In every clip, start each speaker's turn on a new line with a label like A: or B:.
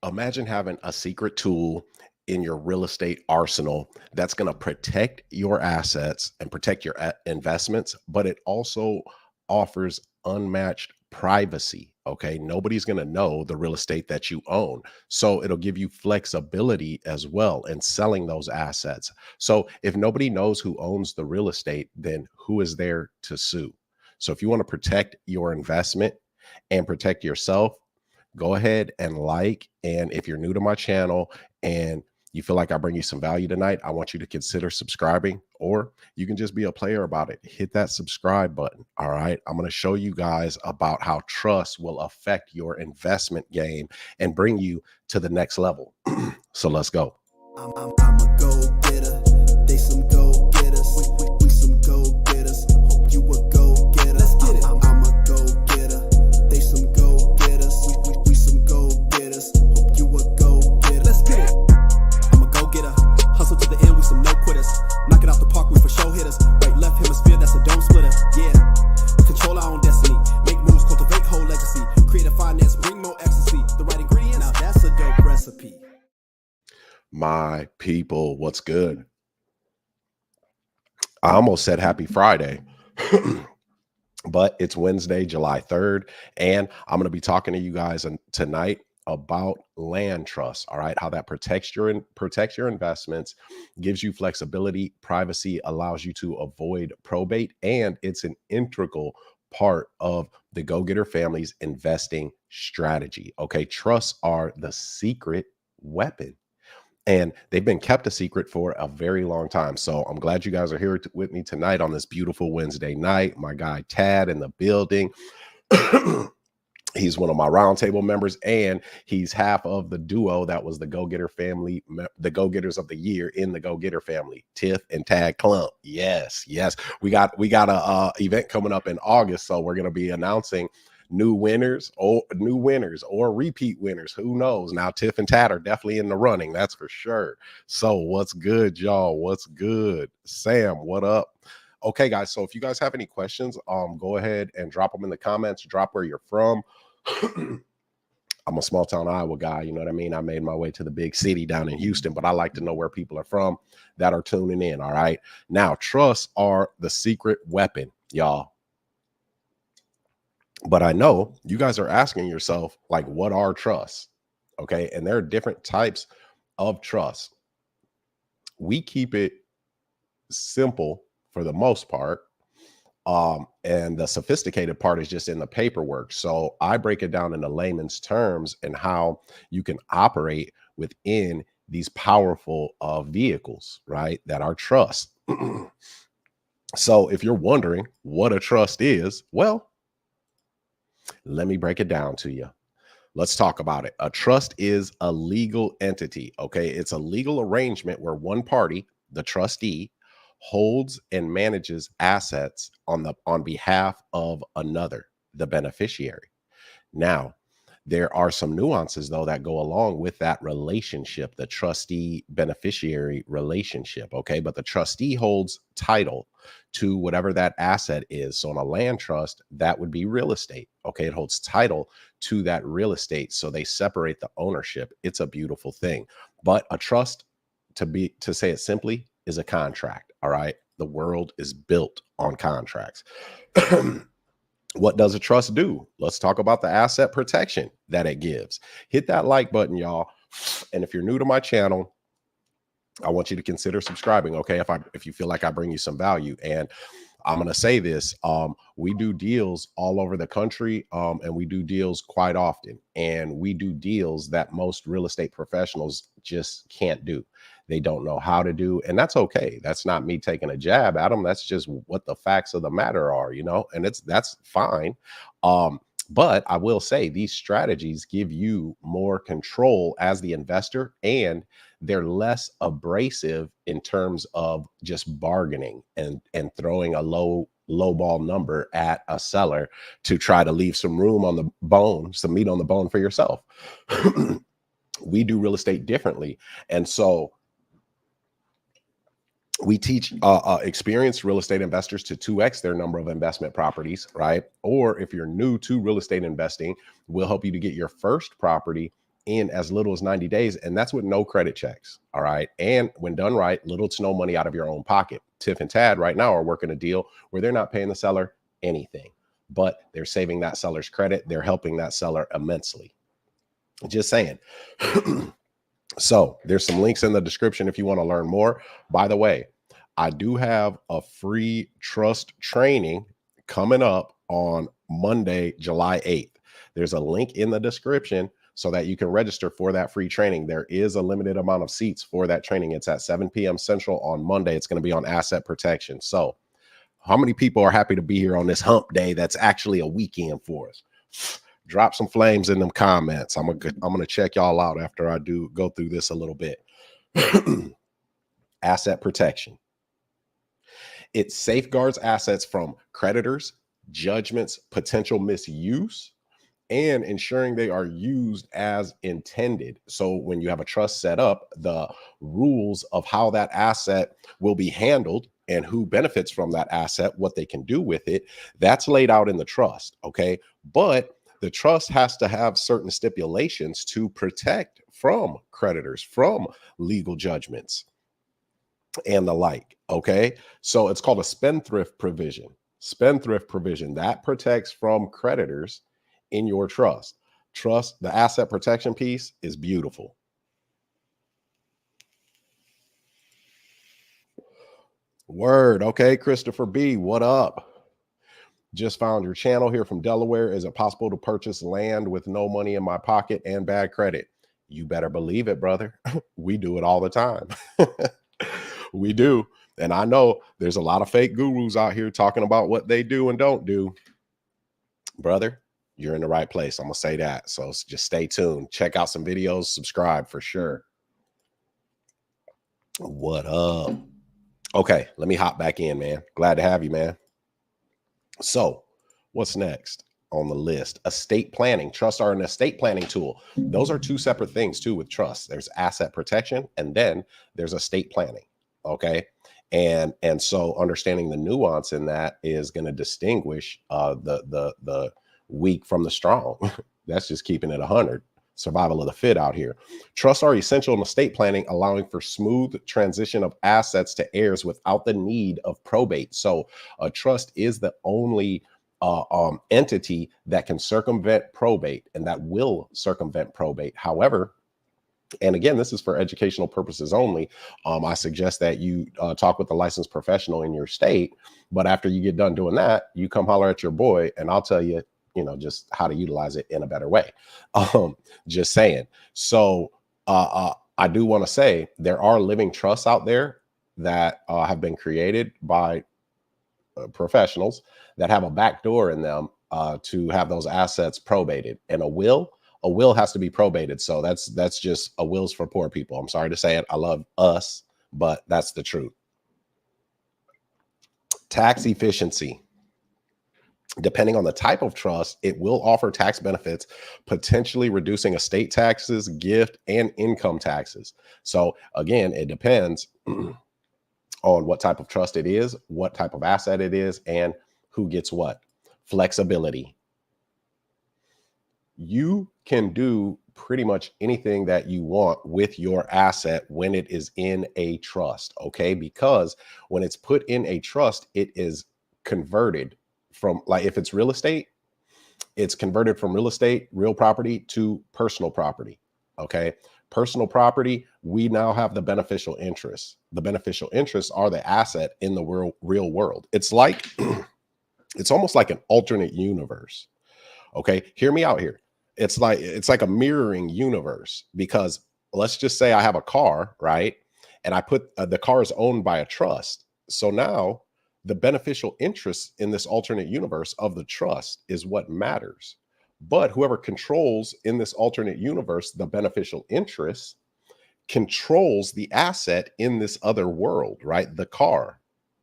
A: Imagine having a secret tool in your real estate arsenal that's going to protect your assets and protect your investments, but it also offers unmatched privacy. Okay. Nobody's going to know the real estate that you own. So it'll give you flexibility as well in selling those assets. So if nobody knows who owns the real estate, then who is there to sue? So if you want to protect your investment and protect yourself, go ahead and like. And if you're new to my channel and you feel like I bring you some value tonight, I want you to consider subscribing, or you can just be a player about it. Hit that subscribe button. All right. I'm going to show you guys about how trust will affect your investment game and bring you to the next level. So let's go.
B: I'm a go-getter. They some go-getters. We some go-getters. Hope you a go-getter. Let's get it. I'm a go-getter. They some go-getters. We some go-getters. Hope you a go-getter. Let's get it. I'm a go-getter. Hustle to the end. We some no-quitters. Knock it out the park. We for show hitters. Right, left hemisphere. That's a dome splitter. Yeah. Control our own destiny. Make moves. Cultivate whole legacy. Creative finance. Bring more ecstasy. The right ingredients. Now that's a dope recipe.
A: My people, what's good? I almost said happy Friday, but it's Wednesday, July 3rd, and I'm going to be talking to you guys tonight about land trust. All right, how that protects your investments, gives you flexibility, privacy, allows you to avoid probate, and it's an integral part of the Go-Getter family's investing strategy. Okay, trusts are the secret weapon. And they've been kept a secret for a very long time. So I'm glad you guys are here with me tonight on this beautiful Wednesday night. My guy Tad in the building. He's one of my roundtable members, and he's half of the duo that was the Go-Getter family, the Go-Getters of the year in the Go-Getter family, Tiff and Tad Clump. Yes, yes. We got a event coming up in August, so we're going to be announcing new winners or repeat winners. Who knows? Now, Tiff and Tad are definitely in the running. That's for sure. So what's good, y'all? What's good? Sam, what up? Okay, guys. So if you guys have any questions, go ahead and drop them in the comments. Drop where you're from. I'm a small town Iowa guy. You know what I mean? I made my way to the big city down in Houston, but I like to know where people are from that are tuning in. All right. Now, trusts are the secret weapon, y'all. But I know you guys are asking yourself, like, what are trusts? Okay. And there are different types of trusts. We keep it simple for the most part. And the sophisticated part is just in the paperwork. So I break it down into layman's terms and how you can operate within these powerful vehicles, right? That are trusts. So if you're wondering what a trust is, well, let me break it down to you. Let's talk about it. A trust is a legal entity. Okay. It's a legal arrangement where one party, the trustee, holds and manages assets on behalf of another, the beneficiary. Now, there are some nuances, though, that go along with that relationship, the trustee beneficiary relationship. Okay. But the trustee holds title to whatever that asset is. So in a land trust, that would be real estate. Okay. It holds title to that real estate. So they separate the ownership. It's a beautiful thing. But a trust, to say it simply, is a contract. All right. The world is built on contracts. What does a trust do? Let's talk about the asset protection that it gives. Hit that like button, y'all. And if you're new to my channel, I want you to consider subscribing. Okay. If you feel like I bring you some value, and I'm going to say this, we do deals all over the country, and we do deals quite often, and we do deals that most real estate professionals just can't do. They don't know how to do, and that's okay. That's not me taking a jab at them. That's just what the facts of the matter are, and that's fine. But I will say these strategies give you more control as the investor, and they're less abrasive in terms of just bargaining and throwing a low ball number at a seller to try to leave some room on the bone, some meat on the bone for yourself. We do real estate differently. And so we teach experienced real estate investors to 2x their number of investment properties, right? Or if you're new to real estate investing, we'll help you to get your first property in as little as 90 days. And that's with no credit checks. All right. And when done right, little to no money out of your own pocket. Tiff and Tad right now are working a deal where they're not paying the seller anything, but they're saving that seller's credit. They're helping that seller immensely. Just saying. So there's some links in the description if you want to learn more. By the way, I do have a free trust training coming up on Monday, July 8th. There's a link in the description so that you can register for that free training. There is a limited amount of seats for that training. It's at 7 p.m. Central on Monday. It's going to be on asset protection. So how many people are happy to be here on this hump day that's actually a weekend for us? Drop some flames in them comments. I'm gonna check y'all out after I do go through this a little bit. Asset protection. It safeguards assets from creditors, judgments, potential misuse, and ensuring they are used as intended. So when you have a trust set up, the rules of how that asset will be handled and who benefits from that asset, what they can do with it, that's laid out in the trust. Okay. But the trust has to have certain stipulations to protect from creditors, from legal judgments and the like. Okay. So it's called a spendthrift provision. Spendthrift provision that protects from creditors in your trust. Trust, the asset protection piece is beautiful. Word. Okay. Christopher B, what up? Just found your channel here from Delaware. Is it possible to purchase land with no money in my pocket and bad credit? You better believe it, brother. We do it all the time. We do. And I know there's a lot of fake gurus out here talking about what they do and don't do. Brother, you're in the right place. I'm going to say that. So just stay tuned. Check out some videos. Subscribe for sure. What up? Okay, let me hop back in, man. Glad to have you, man. So what's next on the list? Estate planning. Trusts are an estate planning tool. Those are two separate things too with trusts. There's asset protection and then there's estate planning. Okay. And so understanding the nuance in that is going to distinguish the weak from the strong. That's just keeping it 100. Survival of the fit out here. Trusts are essential in estate planning, allowing for smooth transition of assets to heirs without the need of probate. So a trust is the only entity that can circumvent probate and that will circumvent probate. However, and again, this is for educational purposes only. I suggest that you talk with a licensed professional in your state. But after you get done doing that, you come holler at your boy and I'll tell you, just how to utilize it in a better way. Just saying. So I do want to say there are living trusts out there that have been created by professionals that have a back door in them to have those assets probated. And a will has to be probated. So that's just a will's for poor people. I'm sorry to say it. I love us, but that's the truth. Tax efficiency. Depending on the type of trust, it will offer tax benefits, potentially reducing estate taxes, gift, and income taxes. So again, it depends on what type of trust it is, what type of asset it is, and who gets what. Flexibility. You can do pretty much anything that you want with your asset when it is in a trust, okay? Because when it's put in a trust, it is converted from, like, if it's real estate, it's converted from real estate, real property to personal property. Okay. Personal property, we now have the beneficial interests. The beneficial interests are the asset in the real world. It's like, it's almost like an alternate universe. Okay. Hear me out here. It's like a mirroring universe, because let's just say I have a car, right? And I put the car is owned by a trust. So now the beneficial interest in this alternate universe of the trust is what matters. But whoever controls in this alternate universe, the beneficial interest, controls the asset in this other world, right? The car,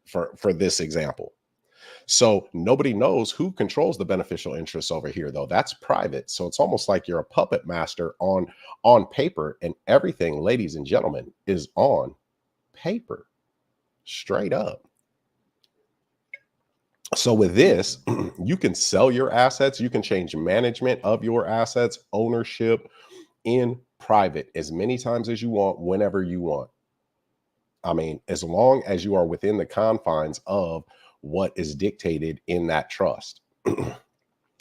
A: for this example. So nobody knows who controls the beneficial interest over here, though. That's private. So it's almost like you're a puppet master on paper, and everything, ladies and gentlemen, is on paper, straight up. So with this, you can sell your assets. You can change management of your assets, ownership, in private as many times as you want, whenever you want. I mean, as long as you are within the confines of what is dictated in that trust.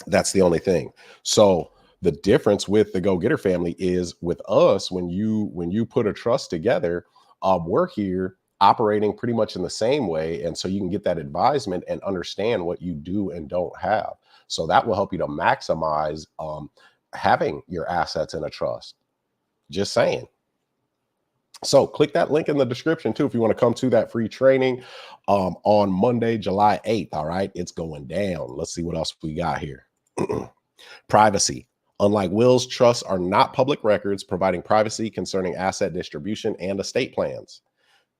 A: That's the only thing. So the difference with the Go-Getter family is with us, when you put a trust together, we're here operating pretty much in the same way. And so you can get that advisement and understand what you do and don't have. So that will help you to maximize having your assets in a trust. Just saying. So click that link in the description too if you want to come to that free training on Monday, July 8th. All right, it's going down. Let's see what else we got here. Privacy. Unlike wills, trusts are not public records, providing privacy concerning asset distribution and estate plans.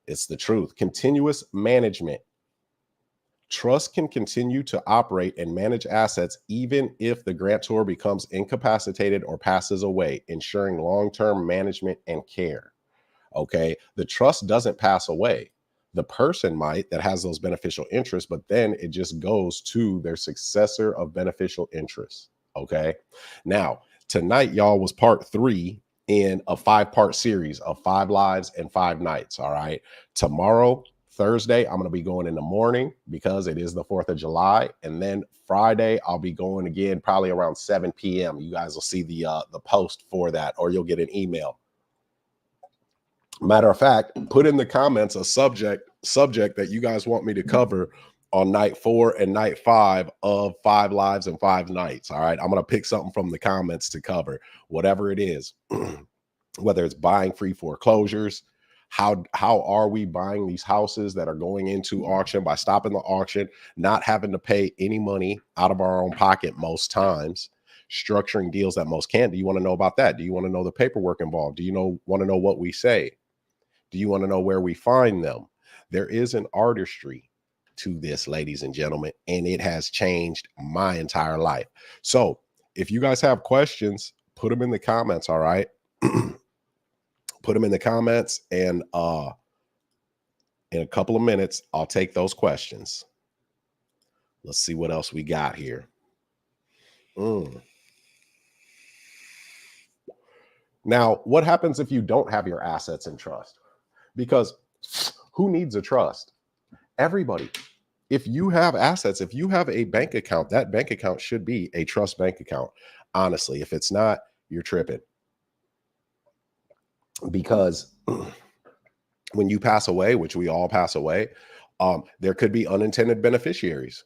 A: It's the truth. Continuous management. Trust can continue to operate and manage assets even if the grantor becomes incapacitated or passes away, ensuring long-term management and care. Okay, the trust doesn't pass away. The person might that has those beneficial interests, but then it just goes to their successor of beneficial interests. Okay, now tonight, y'all, was part 3 in a 5-part series of 5 lives and 5 nights. All right, tomorrow, Thursday, I'm going to be going in the morning because it is the 4th of July. And then Friday, I'll be going again, probably around 7 p.m. You guys will see the post for that, or you'll get an email. Matter of fact, put in the comments a subject that you guys want me to cover on night 4 and night 5 of 5 lives and 5 nights. All right, I'm going to pick something from the comments to cover, whatever it is, whether it's buying free foreclosures. How are we buying these houses that are going into auction by stopping the auction, not having to pay any money out of our own pocket most times, structuring deals that most can't? Do you want to know about that? Do you want to know the paperwork involved? Do you want to know what we say? Do you want to know where we find them? There is an artistry to this, ladies and gentlemen, and it has changed my entire life. So if you guys have questions, put them in the comments. All right. Put them in the comments, and in a couple of minutes, I'll take those questions. Let's see what else we got here. Now, what happens if you don't have your assets in trust? Because who needs a trust? Everybody. If you have assets, if you have a bank account, that bank account should be a trust bank account. Honestly, if it's not, you're tripping. Because when you pass away, which we all pass away, there could be unintended beneficiaries.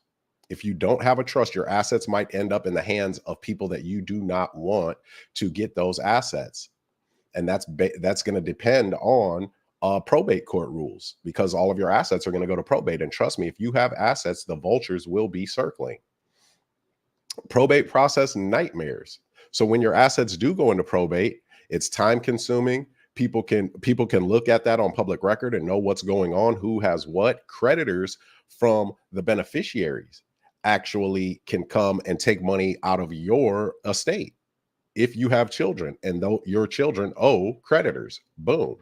A: If you don't have a trust, your assets might end up in the hands of people that you do not want to get those assets. And that's going to depend on probate court rules, because all of your assets are going to go to probate. And trust me, if you have assets, the vultures will be circling. Probate process nightmares. So when your assets do go into probate, it's time consuming. People can look at that on public record and know what's going on, who has what. Creditors from the beneficiaries actually can come and take money out of your estate if you have children, and though your children owe creditors. Boom.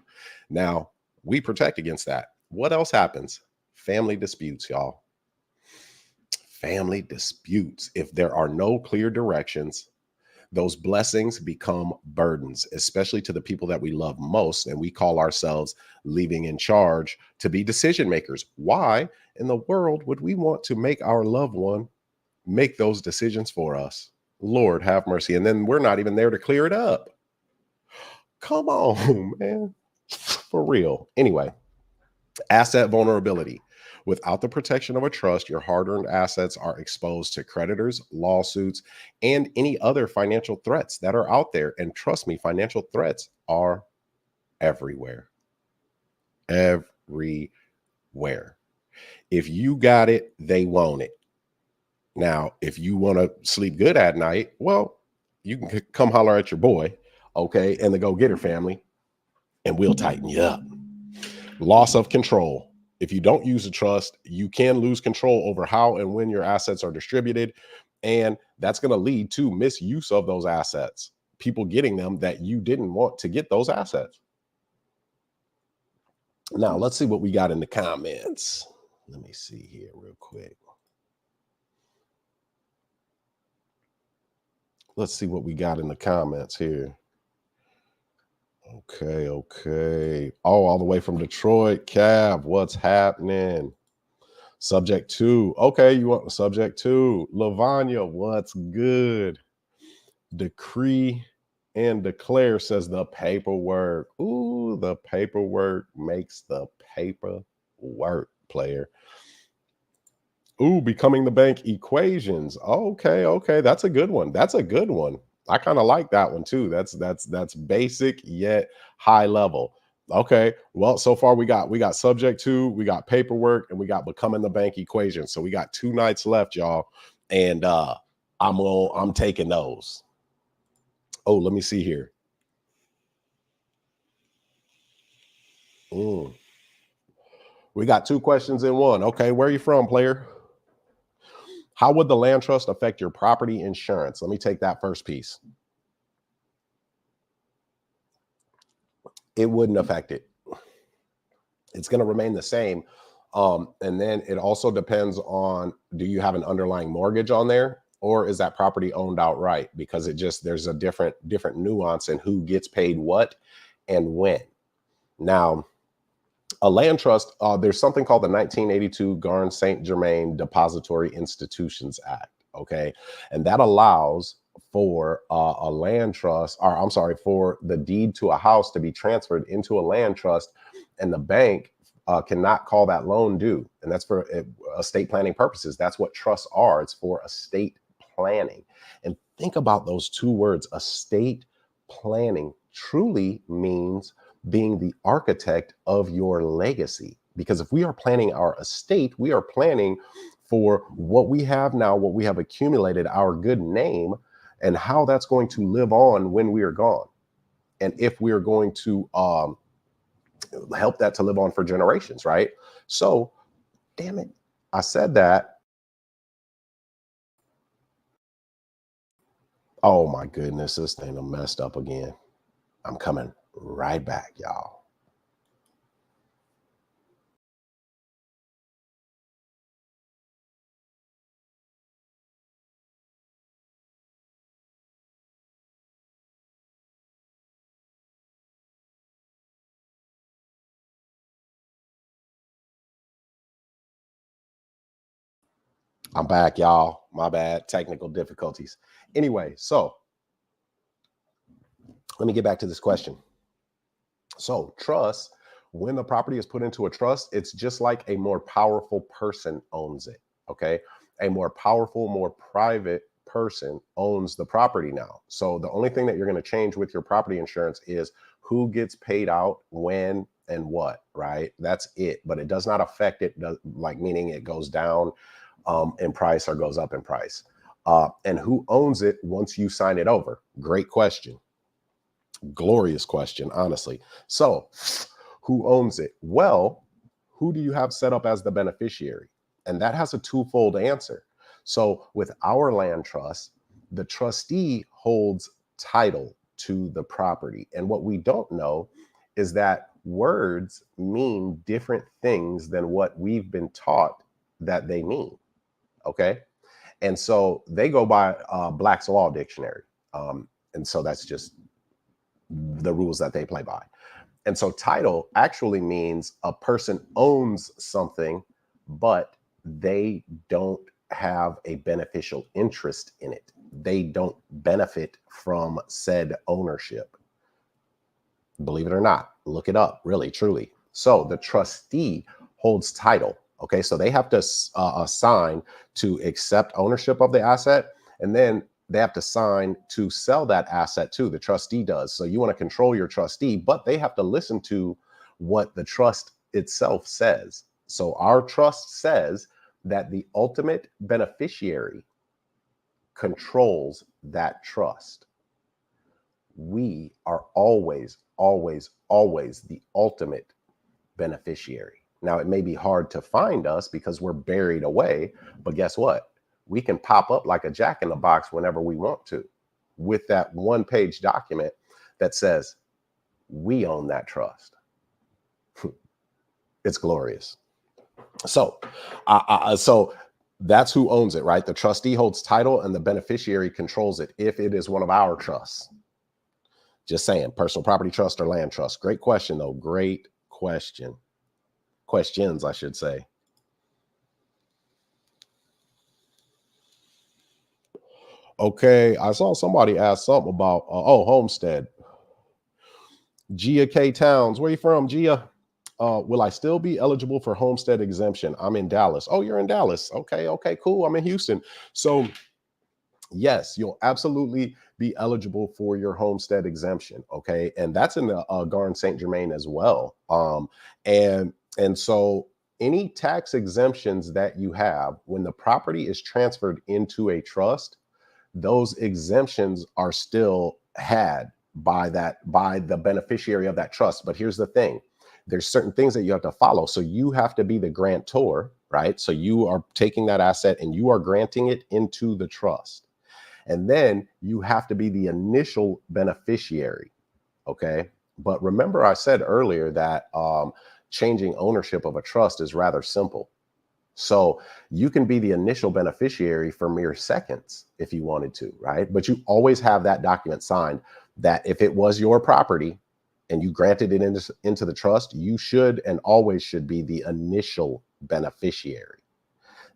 A: Now, we protect against that. What else happens? Family disputes, y'all. Family disputes. If there are no clear directions, those blessings become burdens, especially to the people that we love most. And we call ourselves leaving in charge to be decision makers. Why in the world would we want to make our loved one make those decisions for us? Lord have mercy. And then we're not even there to clear it up. Come on, man. For real. Anyway, asset vulnerability. Without the protection of a trust, your hard-earned assets are exposed to creditors, lawsuits, and any other financial threats that are out there. And trust me, financial threats are everywhere. Everywhere. If you got it, they want it. Now, if you want to sleep good at night, well, you can come holler at your boy, okay, and the Go-Getter family, and we'll tighten you up. Loss of control. If you don't use a trust, you can lose control over how and when your assets are distributed. And that's going to lead to misuse of those assets. People getting them that you didn't want to get those assets. Now, let's see what we got in the comments. Let me see here real quick. Let's see what we got in the comments here. Okay. Oh, all the way from Detroit. Cav, what's happening? Subject 2. Okay, you want subject 2. Lavanya, what's good? Decree and declare says the paperwork. Ooh, the paperwork makes the paper work, player. Ooh, becoming the bank equations. Okay. That's a good one. That's a good one. I kind of like that one too. That's basic yet high level. Okay. Well, so far we got subject to, we got paperwork, and we got becoming the bank equation. So we got 2 nights left, y'all. And I'm taking those. Oh, let me see here. We got 2 questions in one. Okay, where are you from, player? How would the land trust affect your property insurance? Let me take that first piece. It wouldn't affect it. It's going to remain the same. And then it also depends on, do you have an underlying mortgage on there, or is that property owned outright? Because there's a different nuance in who gets paid what and when. Now, a land trust, there's something called the 1982 Garn St. Germain Depository Institutions Act. Okay. And that allows for a land trust, or I'm sorry, for the deed to a house to be transferred into a land trust, and the bank cannot call that loan due. And that's for estate planning purposes. That's what trusts are. It's for estate planning. And think about those 2 words. Estate planning truly means being the architect of your legacy. Because if we are planning our estate, we are planning for what we have now, what we have accumulated, our good name, and how that's going to live on when we are gone. And if we are going to help that to live on for generations, right? So, damn it, I said that. Oh my goodness, this thing done messed up again. I'm coming right back, y'all. I'm back, y'all. My bad. Technical difficulties. Anyway, so let me get back to this question. So, trust, when the property is put into a trust, it's just like a more powerful person owns it. Okay. A more powerful, more private person owns the property now. So, the only thing that you're going to change with your property insurance is who gets paid out, when, and what, right? That's it. But it does not affect it, like meaning it goes down in price or goes up in price. And who owns it once you sign it over? Great question. Glorious question, honestly. So, who owns it? Well, who do you have set up as the beneficiary? And that has a twofold answer. So, with our land trust, the trustee holds title to the property. And what we don't know is that words mean different things than what we've been taught that they mean. Okay. And so they go by Black's Law Dictionary. And so that's just the rules that they play by. And so title actually means a person owns something, but they don't have a beneficial interest in it. They don't benefit from said ownership. Believe it or not, look it up, really, truly. So the trustee holds title. Okay, so they have to assign to accept ownership of the asset, and then they have to sign to sell that asset too. The trustee does. So you want to control your trustee, but they have to listen to what the trust itself says. So our trust says that the ultimate beneficiary controls that trust. We are always, always, always the ultimate beneficiary. Now, it may be hard to find us because we're buried away, but guess what? We can pop up like a jack in the box whenever we want to with that 1-page document that says we own that trust. It's glorious. So, so that's who owns it, right? The trustee holds title and the beneficiary controls it if it is one of our trusts. Just saying, personal property trust or land trust. Great question, though. Great question. Questions, I should say. Okay, I saw somebody ask something about, homestead. Gia K. Towns, where you from, Gia? Will I still be eligible for homestead exemption? I'm in Dallas. Oh, you're in Dallas. Okay, cool. I'm in Houston. So yes, you'll absolutely be eligible for your homestead exemption. Okay, and that's in the Garden Saint Germain as well. And so any tax exemptions that you have when the property is transferred into a trust, those exemptions are still had by the beneficiary of that trust. But here's the thing: there's certain things that you have to follow. So you have to be the grantor, right? So you are taking that asset and you are granting it into the trust. And then you have to be the initial beneficiary. Okay. But remember, I said earlier that changing ownership of a trust is rather simple. So you can be the initial beneficiary for mere seconds if you wanted to, right? But you always have that document signed that if it was your property and you granted it into the trust, you should and always should be the initial beneficiary.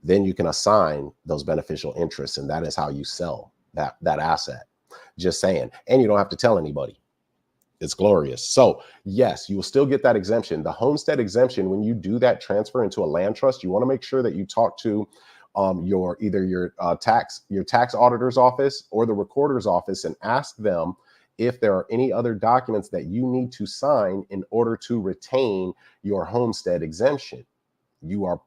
A: Then you can assign those beneficial interests, and that is how you sell that asset. Just saying. And you don't have to tell anybody. It's glorious. So yes, you will still get that exemption. The homestead exemption, when you do that transfer into a land trust, you want to make sure that you talk to your tax auditor's office or the recorder's office and ask them if there are any other documents that you need to sign in order to retain your homestead exemption. You are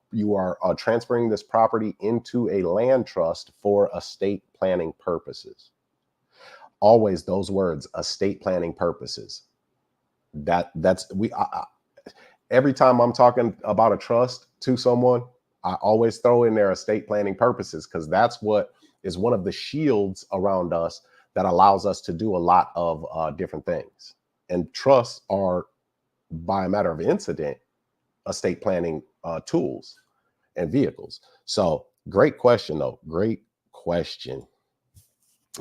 A: transferring this property into a land trust for estate planning purposes. Always those words, estate planning purposes. Every time I'm talking about a trust to someone, I always throw in there estate planning purposes, because that's what is one of the shields around us that allows us to do a lot of different things. And trusts are, by a matter of incident, estate planning tools and vehicles. So great question, though. Great question.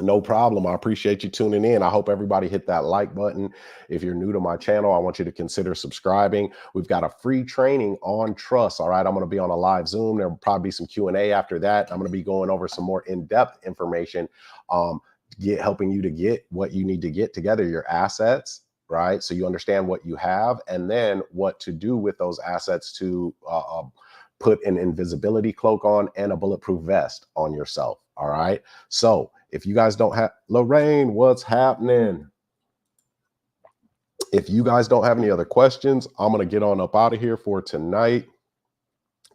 A: No problem. I appreciate you tuning in. I hope everybody hit that like button. If you're new to my channel, I want you to consider subscribing. We've got a free training on trust. All right. I'm going to be on a live Zoom. There will probably be some Q&A after that. I'm going to be going over some more in-depth information, helping you to get what you need to get together, your assets, right? So you understand what you have and then what to do with those assets to put an invisibility cloak on and a bulletproof vest on yourself. All right. So if you guys don't have, Lorraine, what's happening? If you guys don't have any other questions, I'm going to get on up out of here for tonight.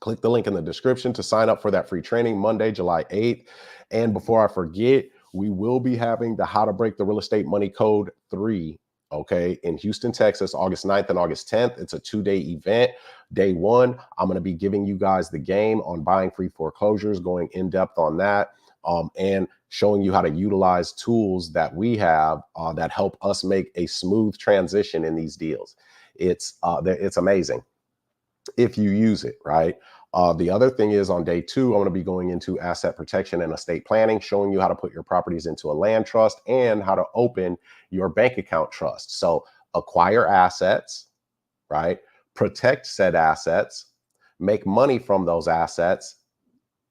A: Click the link in the description to sign up for that free training Monday, July 8th. And before I forget, we will be having the How to Break the Real Estate Money Code 3, okay, in Houston, Texas, August 9th and August 10th. It's a 2-day event. Day 1, I'm going to be giving you guys the game on buying free foreclosures, going in depth on that, and showing you how to utilize tools that we have that help us make a smooth transition in these deals. It's amazing if you use it, right? The other thing is, on day 2, I'm going to be going into asset protection and estate planning, showing you how to put your properties into a land trust and how to open your bank account trust. So acquire assets, right? Protect said assets, make money from those assets,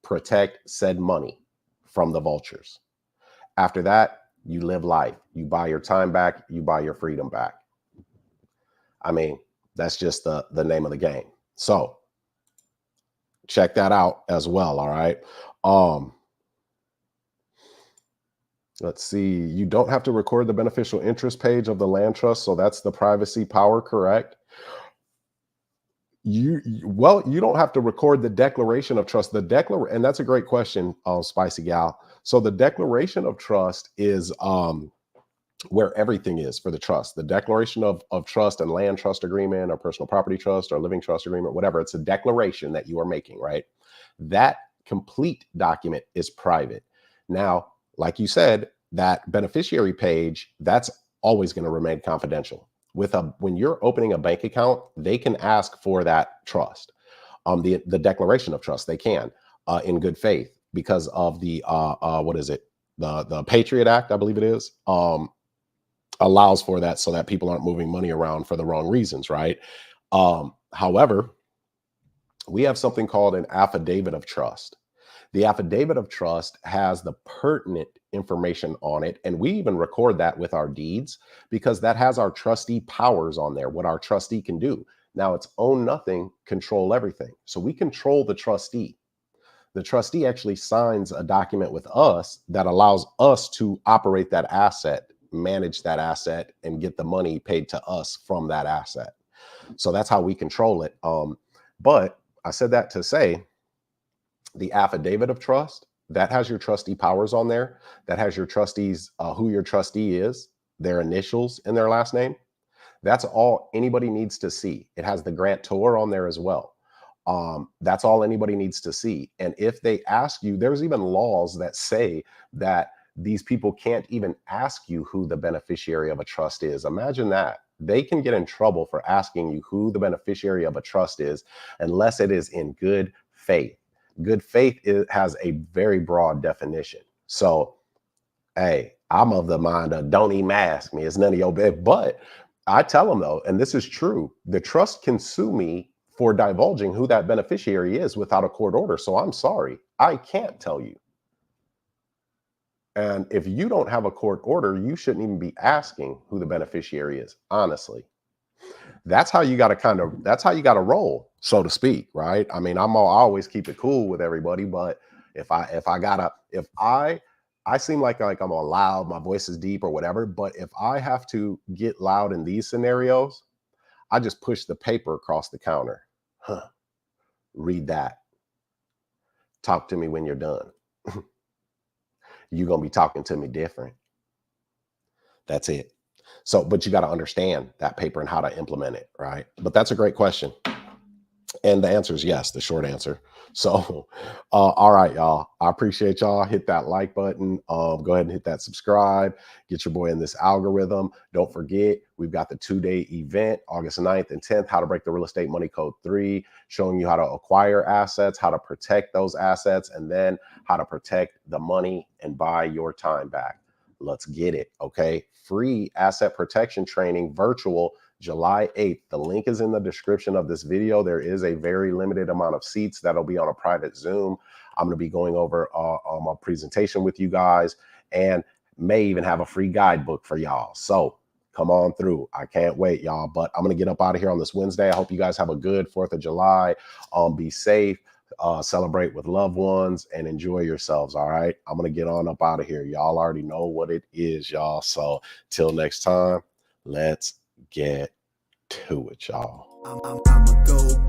A: protect said money from the vultures. After that, you live life. You buy your time back. You buy your freedom back. I mean, that's just the name of the game. So check that out as well. All right. Let's see. You don't have to record the beneficial interest page of the land trust. So that's the privacy power, correct? You don't have to record the declaration of trust. And that's a great question, Spicy Gal. So the declaration of trust is where everything is for the trust. The declaration of trust and land trust agreement or personal property trust or living trust agreement, whatever. It's a declaration that you are making, right? That complete document is private. Now, like you said, that beneficiary page, that's always going to remain confidential. When you're opening a bank account, they can ask for that trust, the declaration of trust. They can, in good faith, because of the what is it? The Patriot Act, I believe it is. allows for that so that people aren't moving money around for the wrong reasons, right? However, we have something called an affidavit of trust. The affidavit of trust has the pertinent information on it, and we even record that with our deeds because that has our trustee powers on there, what our trustee can do. Now it's own nothing, control everything. So we control the trustee. The trustee actually signs a document with us that allows us to operate that asset, manage that asset, and get the money paid to us from that asset. So that's how we control it. But I said that to say the affidavit of trust that has your trustee powers on there, that has your trustees, who your trustee is, their initials and their last name. That's all anybody needs to see. It has the grantor on there as well. That's all anybody needs to see. And if they ask you, there's even laws that say that these people can't even ask you who the beneficiary of a trust is. Imagine that. They can get in trouble for asking you who the beneficiary of a trust is unless it is in good faith. Good faith has a very broad definition. So, hey, I'm of the mind of don't even ask me. It's none of your business. But I tell them though, and this is true, the trust can sue me for divulging who that beneficiary is without a court order. So I'm sorry, I can't tell you. And if you don't have a court order, you shouldn't even be asking who the beneficiary is, honestly. That's how you got to that's how you got to roll, so to speak, right? I mean, I always keep it cool with everybody, but if I seem like I'm all loud, my voice is deep or whatever, but if I have to get loud in these scenarios, I just push the paper across the counter. Read that. Talk to me when you're done. You're going to be talking to me different. That's it. So, but you got to understand that paper and how to implement it, right? But that's a great question. And the answer is yes, the short answer. So, all right, y'all. I appreciate y'all. Hit that like button. Go ahead and hit that subscribe. Get your boy in this algorithm. Don't forget, we've got the 2-day event, August 9th and 10th, how to break the real estate money code 3, showing you how to acquire assets, how to protect those assets, and then how to protect the money and buy your time back. Let's get it. Okay. Free asset protection training, virtual, July 8th. The link is in the description of this video. There is a very limited amount of seats that'll be on a private Zoom. I'm going to be going over my presentation with you guys and may even have a free guidebook for y'all. So come on through. I can't wait, y'all. But I'm going to get up out of here on this Wednesday. I hope you guys have a good 4th of July. Be safe. Celebrate with loved ones and enjoy yourselves. All right. I'm going to get on up out of here. Y'all already know what it is, y'all. So till next time, let's get to it, y'all.
B: I'm a go